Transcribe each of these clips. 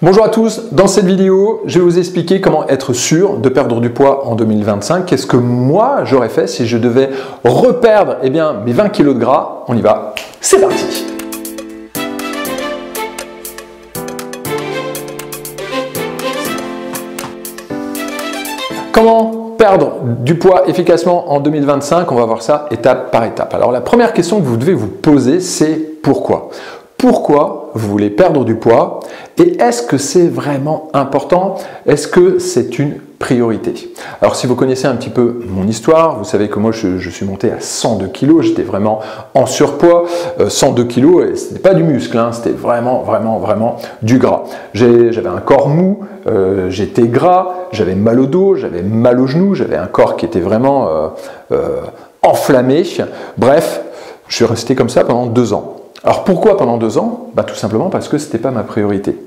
Bonjour à tous, dans cette vidéo, je vais vous expliquer comment être sûr de perdre du poids en 2025. Qu'est-ce que moi j'aurais fait si je devais reperdre mes 20 kg de gras. On y va, c'est parti! Comment perdre du poids efficacement en 2025? On va voir ça étape par étape. Alors la première question que vous devez vous poser, c'est pourquoi? Pourquoi vous voulez perdre du poids et est-ce que c'est vraiment important? Est-ce que c'est une priorité? Alors si vous connaissez un petit peu mon histoire, vous savez que moi je suis monté à 102 kg, j'étais vraiment en surpoids, 102 kg et c'était pas du muscle, hein, c'était vraiment du gras. J'avais un corps mou, j'étais gras, j'avais mal au dos, j'avais mal aux genoux, j'avais un corps qui était vraiment enflammé. Bref, je suis resté comme ça pendant 2 ans. Alors pourquoi pendant 2 ans? Tout simplement parce que ce n'était pas ma priorité.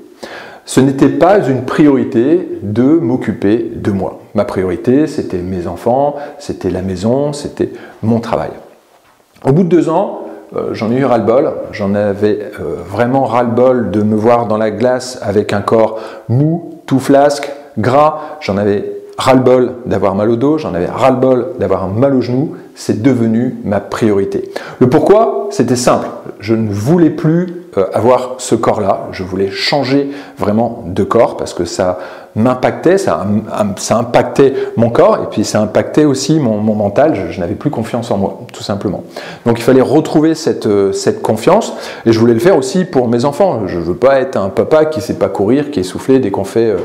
Ce n'était pas une priorité de m'occuper de moi. Ma priorité, c'était mes enfants, c'était la maison, c'était mon travail. Au bout de 2 ans, j'en ai eu ras-le-bol. J'en avais vraiment ras-le-bol de me voir dans la glace avec un corps mou, tout flasque, gras. J'en avais ras-le-bol d'avoir mal au dos, j'en avais ras-le-bol d'avoir mal aux genoux. C'est devenu ma priorité. Le pourquoi, c'était simple. Je ne voulais plus avoir ce corps-là. Je voulais changer vraiment de corps parce que ça m'impactait, ça impactait mon corps et puis ça impactait aussi mon mental. Je n'avais plus confiance en moi, tout simplement. Donc il fallait retrouver cette confiance et je voulais le faire aussi pour mes enfants. Je ne veux pas être un papa qui ne sait pas courir, qui est essoufflé dès qu'on fait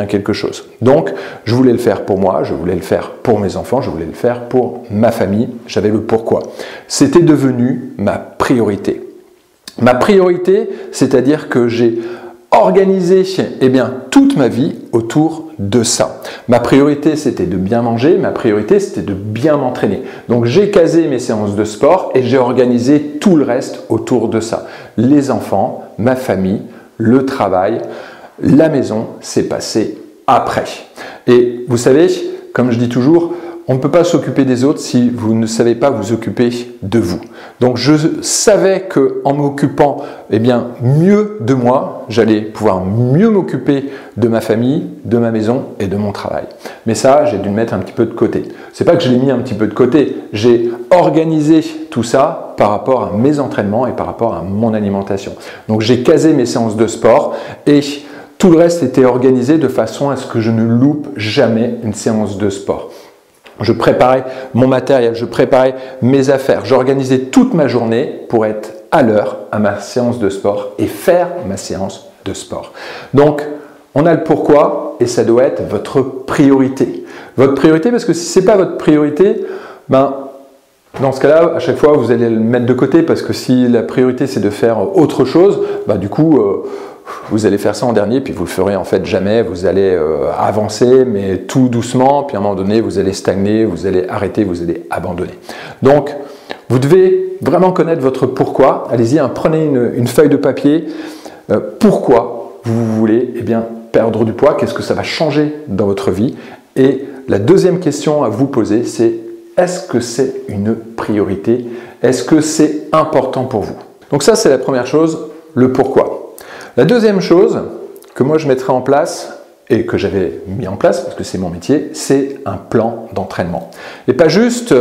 quelque chose. Donc je voulais le faire pour moi, je voulais le faire pour mes enfants, je voulais le faire pour ma famille. J'avais le pourquoi. C'était devenu ma priorité. Ma priorité, c'est-à-dire que j'ai organisé toute ma vie autour de ça. Ma priorité, c'était de bien manger, ma priorité, c'était de bien m'entraîner. Donc j'ai casé mes séances de sport et j'ai organisé tout le reste autour de ça. Les enfants, ma famille, le travail, la maison, c'est passé après. Et vous savez, comme je dis toujours, on ne peut pas s'occuper des autres si vous ne savez pas vous occuper de vous. Donc je savais qu'en m'occupant mieux de moi, j'allais pouvoir mieux m'occuper de ma famille, de ma maison et de mon travail. Mais ça, j'ai dû le mettre un petit peu de côté. C'est pas que je l'ai mis un petit peu de côté, j'ai organisé tout ça par rapport à mes entraînements et par rapport à mon alimentation. Donc j'ai casé mes séances de sport et tout le reste était organisé de façon à ce que je ne loupe jamais une séance de sport. Je préparais mon matériel, je préparais mes affaires, j'organisais toute ma journée pour être à l'heure à ma séance de sport et faire ma séance de sport. Donc, on a le pourquoi et ça doit être votre priorité. Votre priorité, parce que si ce n'est pas votre priorité, dans ce cas-là, à chaque fois, vous allez le mettre de côté parce que si la priorité, c'est de faire autre chose, du coup, vous allez faire ça en dernier, puis vous le ferez en fait jamais, vous allez avancer, mais tout doucement, puis à un moment donné, vous allez stagner, vous allez arrêter, vous allez abandonner. Donc, vous devez vraiment connaître votre pourquoi. Allez-y, prenez une feuille de papier. Pourquoi vous voulez perdre du poids? Qu'est-ce que ça va changer dans votre vie? Et la deuxième question à vous poser, c'est est-ce que c'est une priorité? Est-ce que c'est important pour vous? Donc ça, c'est la première chose, le pourquoi. La deuxième chose que moi je mettrai en place et que j'avais mis en place parce que c'est mon métier, c'est un plan d'entraînement. Et pas juste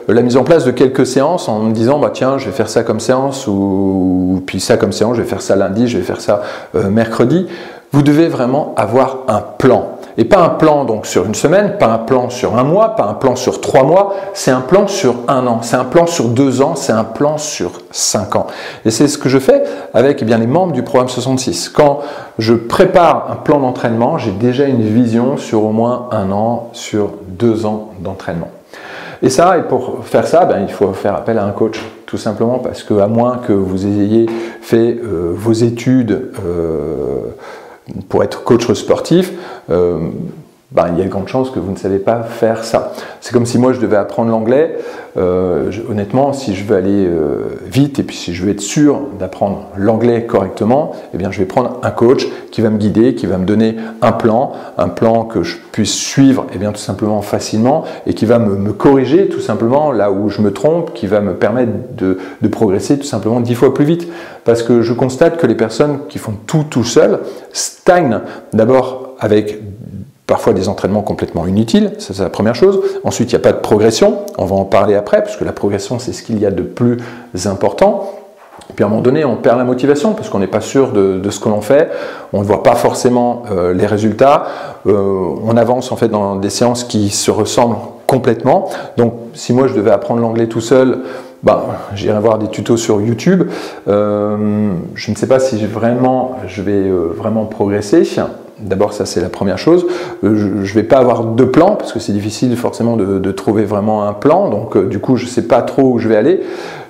la mise en place de quelques séances en me disant tiens, je vais faire ça comme séance ou puis ça comme séance, je vais faire ça lundi, je vais faire ça mercredi. Vous devez vraiment avoir un plan. Et pas un plan donc sur une semaine, pas un plan sur un mois, pas un plan sur 3 mois, c'est un plan sur 1 an, c'est un plan sur 2 ans, c'est un plan sur 5 ans. Et c'est ce que je fais avec les membres du programme 66. Quand je prépare un plan d'entraînement, j'ai déjà une vision sur au moins 1 an, sur 2 ans d'entraînement. Et pour faire ça, il faut faire appel à un coach, tout simplement parce qu'à moins que vous ayez fait vos études pour être coach sportif, ben, il y a de grandes chances que vous ne savez pas faire ça. C'est comme si moi je devais apprendre l'anglais. Honnêtement, si je veux aller vite et puis si je veux être sûr d'apprendre l'anglais correctement, eh bien, je vais prendre un coach qui va me guider, qui va me donner un plan que je puisse suivre eh bien, tout simplement facilement et qui va me corriger tout simplement là où je me trompe, qui va me permettre de progresser tout simplement 10 fois plus vite. Parce que je constate que les personnes qui font tout seules stagnent d'abord avec parfois des entraînements complètement inutiles, ça c'est la première chose. Ensuite, il n'y a pas de progression, on va en parler après, parce que la progression c'est ce qu'il y a de plus important. Et puis à un moment donné, on perd la motivation parce qu'on n'est pas sûr de ce que l'on fait, on ne voit pas forcément les résultats, on avance en fait dans des séances qui se ressemblent complètement. Donc si moi je devais apprendre l'anglais tout seul, ben, j'irai voir des tutos sur YouTube. Je ne sais pas si je vais vraiment progresser. D'abord, ça c'est la première chose. Je ne vais pas avoir de plan parce que c'est difficile forcément de trouver vraiment un plan. Donc du coup, je ne sais pas trop où je vais aller.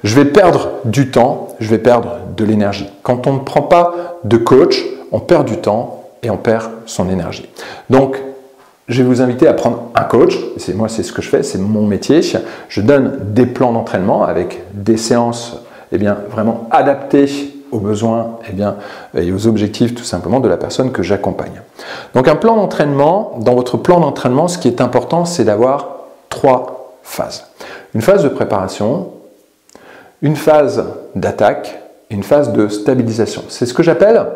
Je vais perdre du temps, je vais perdre de l'énergie. Quand on ne prend pas de coach, on perd du temps et on perd son énergie. Donc, je vais vous inviter à prendre un coach. Moi, c'est ce que je fais, c'est mon métier. Je donne des plans d'entraînement avec des séances eh bien, vraiment adaptées aux besoins et aux objectifs tout simplement de la personne que j'accompagne. Donc un plan d'entraînement, dans votre plan d'entraînement, ce qui est important, c'est d'avoir 3 phases. Une phase de préparation, une phase d'attaque et une phase de stabilisation. C'est ce que j'appelle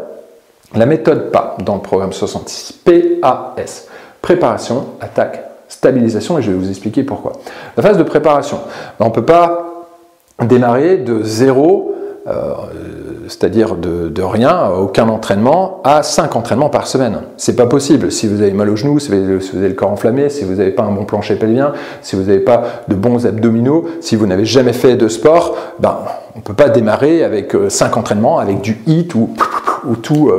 la méthode PAS dans le programme 66, PAS. Préparation, attaque, stabilisation, et je vais vous expliquer pourquoi. La phase de préparation, on ne peut pas démarrer de zéro, c'est-à-dire de rien, aucun entraînement, à 5 entraînements par semaine. C'est pas possible. Si vous avez mal au genou, si vous avez le corps enflammé, si vous n'avez pas un bon plancher pelvien, si vous n'avez pas de bons abdominaux, si vous n'avez jamais fait de sport, ben, on ne peut pas démarrer avec 5 entraînements, avec du HIIT où tout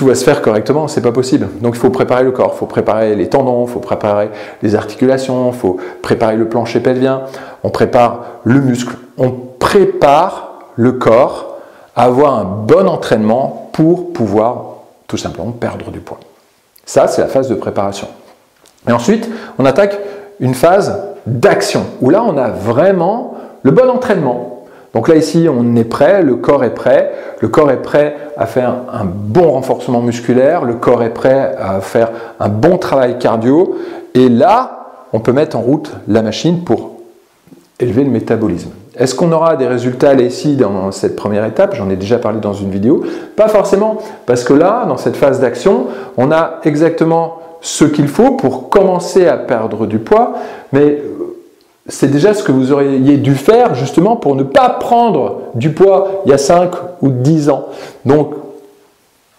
va se faire correctement, c'est pas possible. Donc il faut préparer le corps, il faut préparer les tendons, il faut préparer les articulations, il faut préparer le plancher pelvien, on prépare le muscle, on prépare le corps à avoir un bon entraînement pour pouvoir tout simplement perdre du poids. Ça, c'est la phase de préparation. Et ensuite, on attaque une phase d'action, où là, on a vraiment le bon entraînement. Donc là, ici, on est prêt, le corps est prêt à faire un bon renforcement musculaire, le corps est prêt à faire un bon travail cardio, et là, on peut mettre en route la machine pour élever le métabolisme. Est-ce qu'on aura des résultats là ici dans cette première étape? J'en ai déjà parlé dans une vidéo. Pas forcément, parce que là, dans cette phase d'action, on a exactement ce qu'il faut pour commencer à perdre du poids, mais c'est déjà ce que vous auriez dû faire justement pour ne pas prendre du poids il y a 5 ou 10 ans. Donc,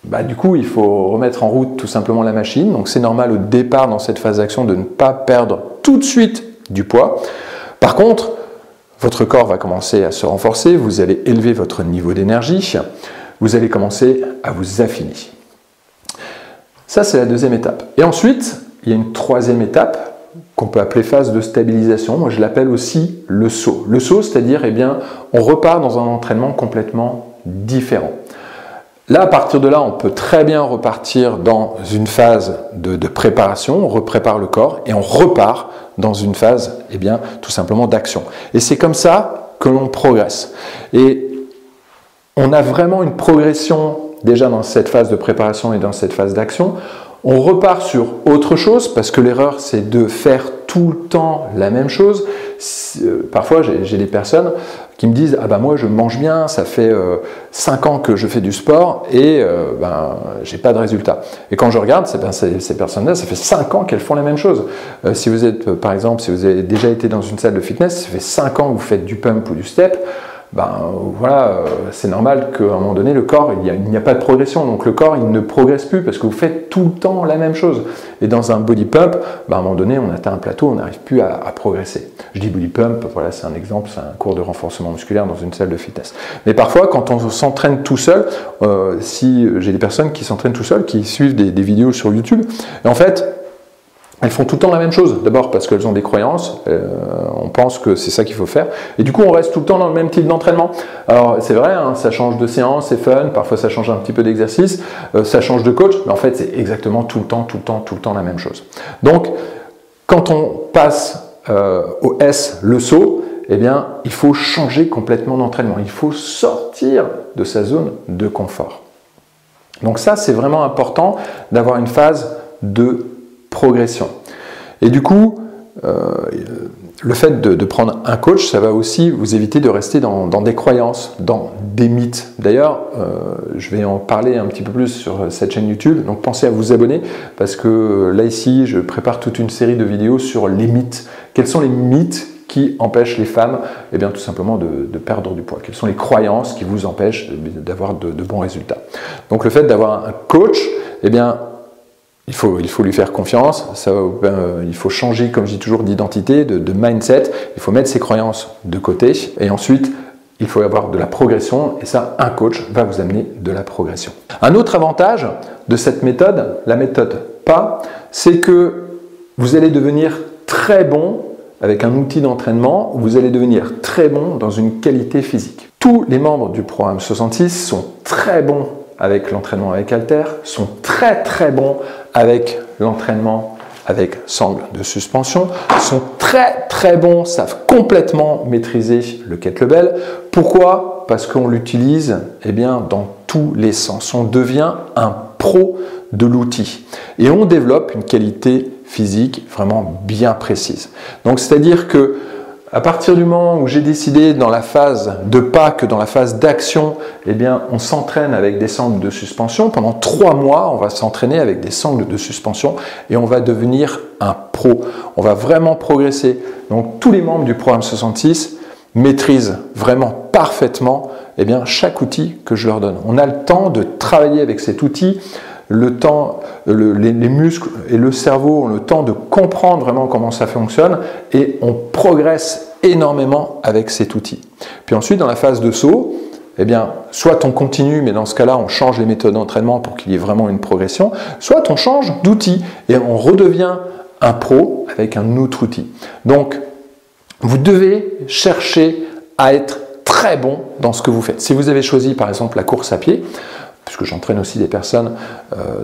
du coup, il faut remettre en route tout simplement la machine. Donc, c'est normal au départ dans cette phase d'action de ne pas perdre tout de suite du poids. Par contre, votre corps va commencer à se renforcer, vous allez élever votre niveau d'énergie, vous allez commencer à vous affiner. Ça, c'est la deuxième étape. Et ensuite, il y a une troisième étape qu'on peut appeler phase de stabilisation. Moi, je l'appelle aussi le saut. Le saut, c'est-à-dire, on repart dans un entraînement complètement différent. Là, à partir de là, on peut très bien repartir dans une phase de préparation, on reprépare le corps et on repart dans une phase, tout simplement d'action. Et c'est comme ça que l'on progresse. Et on a vraiment une progression déjà dans cette phase de préparation et dans cette phase d'action. On repart sur autre chose parce que l'erreur, c'est de faire tout le temps la même chose. Parfois, j'ai des personnes qui me disent « Ah ben moi, je mange bien, ça fait 5 ans que je fais du sport et j'ai pas de résultat. » Et quand je regarde, ces personnes-là, ça fait 5 ans qu'elles font la même chose. Si vous êtes, par exemple, si vous avez déjà été dans une salle de fitness, ça fait 5 ans que vous faites du pump ou du step, c'est normal qu'à un moment donné, le corps, il n'y a pas de progression. Donc le corps, il ne progresse plus parce que vous faites tout le temps la même chose. Et dans un body pump, à un moment donné, on atteint un plateau, on n'arrive plus à progresser. Je dis body pump, voilà, c'est un exemple, c'est un cours de renforcement musculaire dans une salle de fitness. Mais parfois, quand on s'entraîne tout seul, si j'ai des personnes qui s'entraînent tout seul, qui suivent des vidéos sur YouTube, et en fait, elles font tout le temps la même chose. D'abord parce qu'elles ont des croyances, on pense que c'est ça qu'il faut faire. Et du coup, on reste tout le temps dans le même type d'entraînement. Alors, c'est vrai, hein, ça change de séance, c'est fun, parfois ça change un petit peu d'exercice, ça change de coach, mais en fait, c'est exactement tout le temps la même chose. Donc, quand on passe au S, le saut, eh bien, il faut changer complètement d'entraînement. Il faut sortir de sa zone de confort. Donc ça, c'est vraiment important d'avoir une phase de progression. Et du coup, le fait de prendre un coach, ça va aussi vous éviter de rester dans des croyances, dans des mythes. D'ailleurs, je vais en parler un petit peu plus sur cette chaîne YouTube, donc pensez à vous abonner, parce que là ici, je prépare toute une série de vidéos sur les mythes. Quels sont les mythes qui empêchent les femmes, eh bien, tout simplement de perdre du poids? Quelles sont les croyances qui vous empêchent d'avoir de bons résultats? Donc le fait d'avoir un coach, eh bien, il faut lui faire confiance, il faut changer, comme je dis toujours, d'identité, de mindset, il faut mettre ses croyances de côté, et ensuite, il faut avoir de la progression, et ça, un coach va vous amener de la progression. Un autre avantage de cette méthode, la méthode PAS, c'est que vous allez devenir très bon avec un outil d'entraînement, vous allez devenir très bon dans une qualité physique. Tous les membres du programme 66 sont très bons avec l'entraînement avec haltères, sont très bons avec l'entraînement avec sangle de suspension, sont très bons, savent complètement maîtriser le kettlebell. Pourquoi? Parce qu'on l'utilise dans tous les sens. On devient un pro de l'outil et on développe une qualité physique vraiment bien précise. Donc c'est-à-dire que à partir du moment où j'ai décidé dans la phase de pas que dans la phase d'action, on s'entraîne avec des sangles de suspension. Pendant 3 mois, on va s'entraîner avec des sangles de suspension et on va devenir un pro. On va vraiment progresser. Donc tous les membres du programme 66 maîtrisent vraiment parfaitement chaque outil que je leur donne. On a le temps de travailler avec cet outil. Les muscles et le cerveau ont le temps de comprendre vraiment comment ça fonctionne et on progresse énormément avec cet outil. Puis ensuite, dans la phase de saut, soit on continue, mais dans ce cas-là, on change les méthodes d'entraînement pour qu'il y ait vraiment une progression, soit on change d'outil et on redevient un pro avec un autre outil. Donc, vous devez chercher à être très bon dans ce que vous faites. Si vous avez choisi, par exemple, la course à pied, puisque j'entraîne aussi des personnes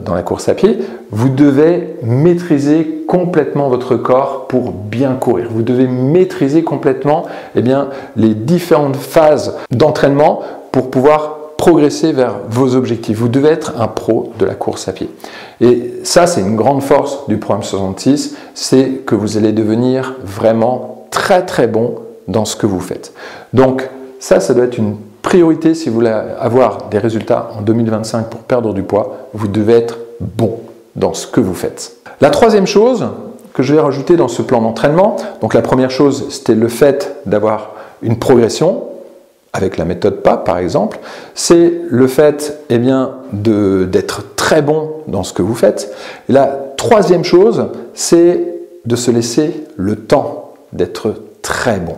dans la course à pied, vous devez maîtriser complètement votre corps pour bien courir. Vous devez maîtriser complètement les différentes phases d'entraînement pour pouvoir progresser vers vos objectifs. Vous devez être un pro de la course à pied. Et ça, c'est une grande force du programme 66, c'est que vous allez devenir vraiment très bon dans ce que vous faites. Donc ça doit être une priorité si vous voulez avoir des résultats en 2025 pour perdre du poids, vous devez être bon dans ce que vous faites. La troisième chose que je vais rajouter dans ce plan d'entraînement, donc la première chose, c'était le fait d'avoir une progression avec la méthode PAS par exemple, c'est le fait d'être très bon dans ce que vous faites. Et la troisième chose, c'est de se laisser le temps d'être très bon.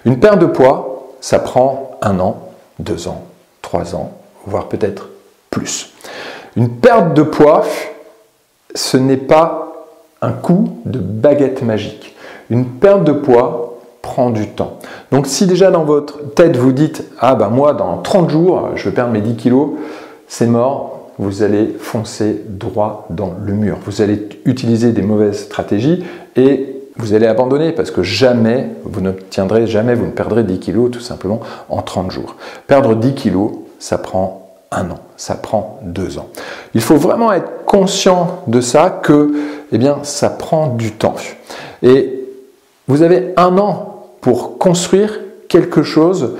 Une perte de poids, ça prend 1 an, 2 ans, 3 ans, voire peut-être plus. Une perte de poids, ce n'est pas un coup de baguette magique. Une perte de poids prend du temps. Donc si déjà dans votre tête vous dites « Ah moi dans 30 jours, je vais perdre mes 10 kilos », c'est mort, vous allez foncer droit dans le mur. Vous allez utiliser des mauvaises stratégies et vous allez abandonner parce que jamais, vous n'obtiendrez, jamais vous ne perdrez 10 kilos tout simplement en 30 jours. Perdre 10 kilos, ça prend 1 an, ça prend 2 ans. Il faut vraiment être conscient de ça, que ça prend du temps. Et vous avez 1 an pour construire quelque chose,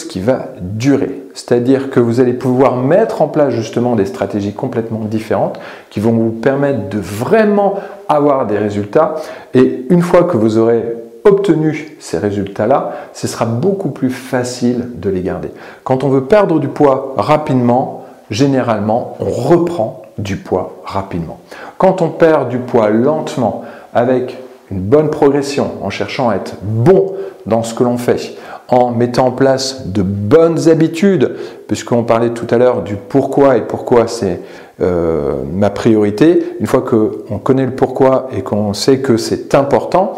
qui va durer. C'est-à-dire que vous allez pouvoir mettre en place justement des stratégies complètement différentes qui vont vous permettre de vraiment avoir des résultats. Et une fois que vous aurez obtenu ces résultats-là, ce sera beaucoup plus facile de les garder. Quand on veut perdre du poids rapidement, généralement, on reprend du poids rapidement. Quand on perd du poids lentement, avec une bonne progression, en cherchant à être bon dans ce que l'on fait, en mettant en place de bonnes habitudes, puisqu'on parlait tout à l'heure du pourquoi et pourquoi c'est ma priorité. Une fois qu'on connaît le pourquoi et qu'on sait que c'est important,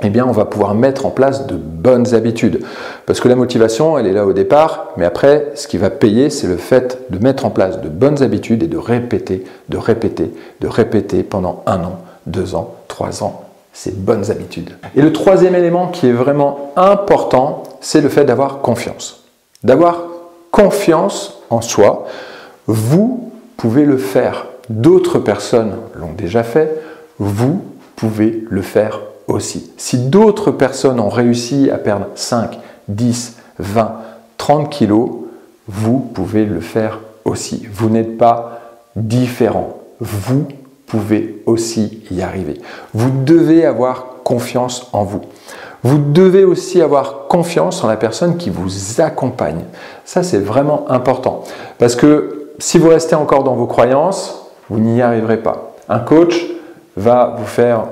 eh bien, on va pouvoir mettre en place de bonnes habitudes. Parce que la motivation, elle est là au départ, mais après, ce qui va payer, c'est le fait de mettre en place de bonnes habitudes et de répéter pendant 1 an, 2 ans, 3 ans, ces bonnes habitudes. Et le troisième élément qui est vraiment important, c'est le fait d'avoir confiance. D'avoir confiance en soi. Vous pouvez le faire. D'autres personnes l'ont déjà fait. Vous pouvez le faire aussi. Si d'autres personnes ont réussi à perdre 5, 10, 20, 30 kilos, vous pouvez le faire aussi. Vous n'êtes pas différent. Vous pouvez aussi y arriver. Vous devez avoir confiance en vous. Vous devez aussi avoir confiance en la personne qui vous accompagne. Ça, c'est vraiment important. Parce que si vous restez encore dans vos croyances, vous n'y arriverez pas. Un coach va vous faire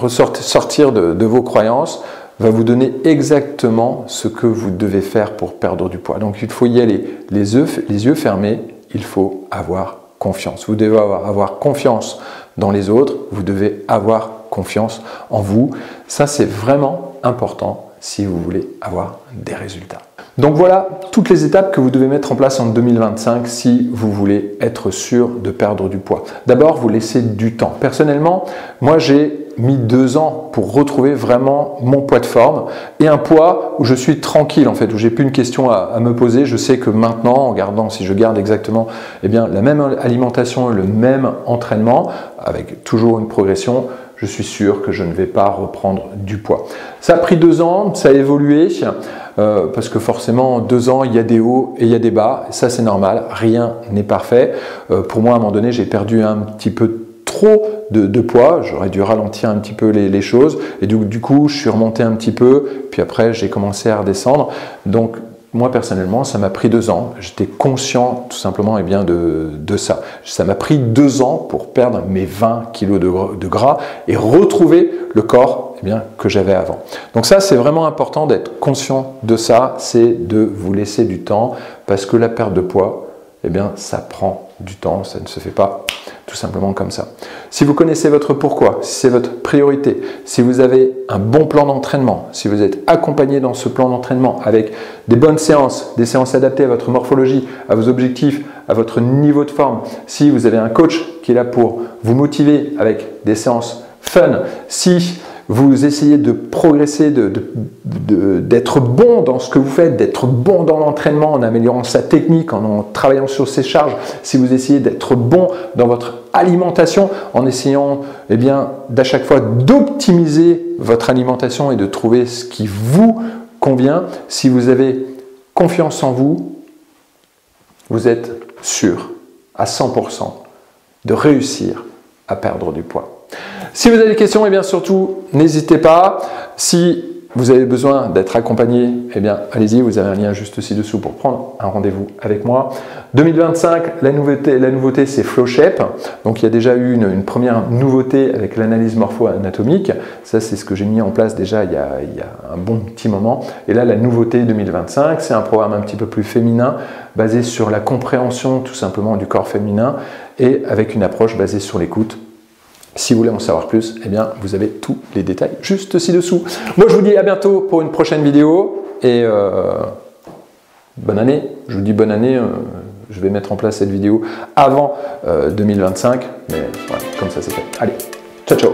sortir de vos croyances, va vous donner exactement ce que vous devez faire pour perdre du poids. Donc il faut y aller les yeux fermés, il faut avoir confiance. Vous devez avoir confiance dans les autres, vous devez avoir confiance en vous. Ça, c'est vraiment important si vous voulez avoir des résultats. Donc voilà toutes les étapes que vous devez mettre en place en 2025 si vous voulez être sûr de perdre du poids. D'abord, vous laissez du temps. Personnellement, moi j'ai mis 2 ans pour retrouver vraiment mon poids de forme et un poids où je suis tranquille en fait, où j'ai plus une question à me poser. Je sais que maintenant, si je garde exactement la même alimentation et le même entraînement, avec toujours une progression, je suis sûr que je ne vais pas reprendre du poids. Ça a pris 2 ans, ça a évolué, parce que forcément, 2 ans, il y a des hauts et il y a des bas. Et ça, c'est normal, rien n'est parfait. Pour moi, à un moment donné, j'ai perdu un petit peu trop de poids. J'aurais dû ralentir un petit peu les choses. Et du coup, je suis remonté un petit peu. Puis après, j'ai commencé à redescendre. Donc, moi, personnellement, ça m'a pris 2 ans. J'étais conscient tout simplement de ça. Ça m'a pris 2 ans pour perdre mes 20 kilos de gras et retrouver le corps que j'avais avant. Donc ça, c'est vraiment important d'être conscient de ça, c'est de vous laisser du temps parce que la perte de poids, ça prend du temps, ça ne se fait pas tout simplement comme ça. Si vous connaissez votre pourquoi, si c'est votre priorité, si vous avez un bon plan d'entraînement, si vous êtes accompagné dans ce plan d'entraînement avec des bonnes séances, des séances adaptées à votre morphologie, à vos objectifs, à votre niveau de forme, si vous avez un coach qui est là pour vous motiver avec des séances fun, si vous essayez de progresser, d'être bon dans ce que vous faites, d'être bon dans l'entraînement en améliorant sa technique, en travaillant sur ses charges, si vous essayez d'être bon dans votre alimentation, en essayant d'à chaque fois d'optimiser votre alimentation et de trouver ce qui vous convient, si vous avez confiance en vous, vous êtes sûr à 100% de réussir à perdre du poids. Si vous avez des questions, surtout, n'hésitez pas. Si vous avez besoin d'être accompagné, allez-y, vous avez un lien juste ci-dessous pour prendre un rendez-vous avec moi. 2025, la nouveauté c'est FlowShape. Donc il y a déjà eu une première nouveauté avec l'analyse morpho-anatomique. Ça, c'est ce que j'ai mis en place déjà il y a un bon petit moment. Et là, la nouveauté 2025, c'est un programme un petit peu plus féminin, basé sur la compréhension tout simplement du corps féminin et avec une approche basée sur l'écoute. Si vous voulez en savoir plus, vous avez tous les détails juste ci-dessous. Moi, je vous dis à bientôt pour une prochaine vidéo et bonne année. Je vous dis bonne année. Je vais mettre en place cette vidéo avant 2025, mais voilà, comme ça c'est fait. Allez, ciao ciao.